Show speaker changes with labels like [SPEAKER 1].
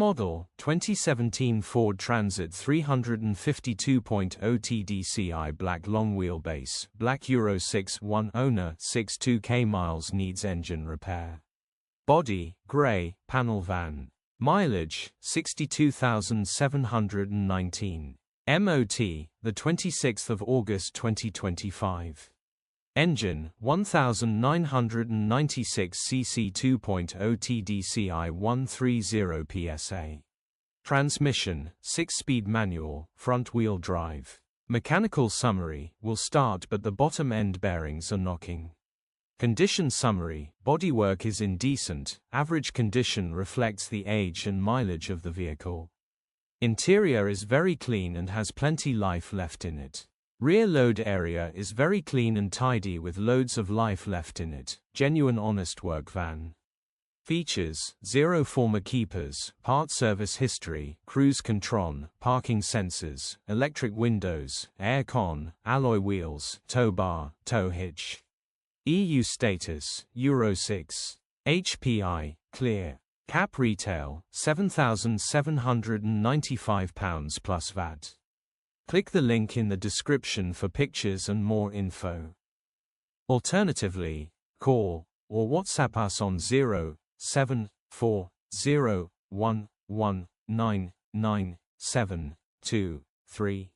[SPEAKER 1] Model, 2017 Ford Transit 352.0 TDCI black long wheelbase, black Euro 6 1 owner 62k miles needs engine repair. Body, grey, panel van. Mileage, 62,719. MOT, the 26th of August 2025. Engine, 1996 cc 2.0 TDCI 130 PSA. Transmission, 6-speed manual, front-wheel drive. Mechanical summary, will start but the bottom end bearings are knocking. Condition summary, bodywork is indecent, average condition reflects the age and mileage of the vehicle. Interior is very clean and has plenty life left in it. Rear load area is very clean and tidy with loads of life left in it. Genuine honest work van. Features: 0 former keepers, part service history, cruise Contron, parking sensors, electric windows, air con, alloy wheels, tow bar, tow hitch. EU status, Euro 6. HPI, clear. Cap retail, £7,795 plus VAT. Click the link in the description for pictures and more info. Alternatively, call or WhatsApp us on 07401199723.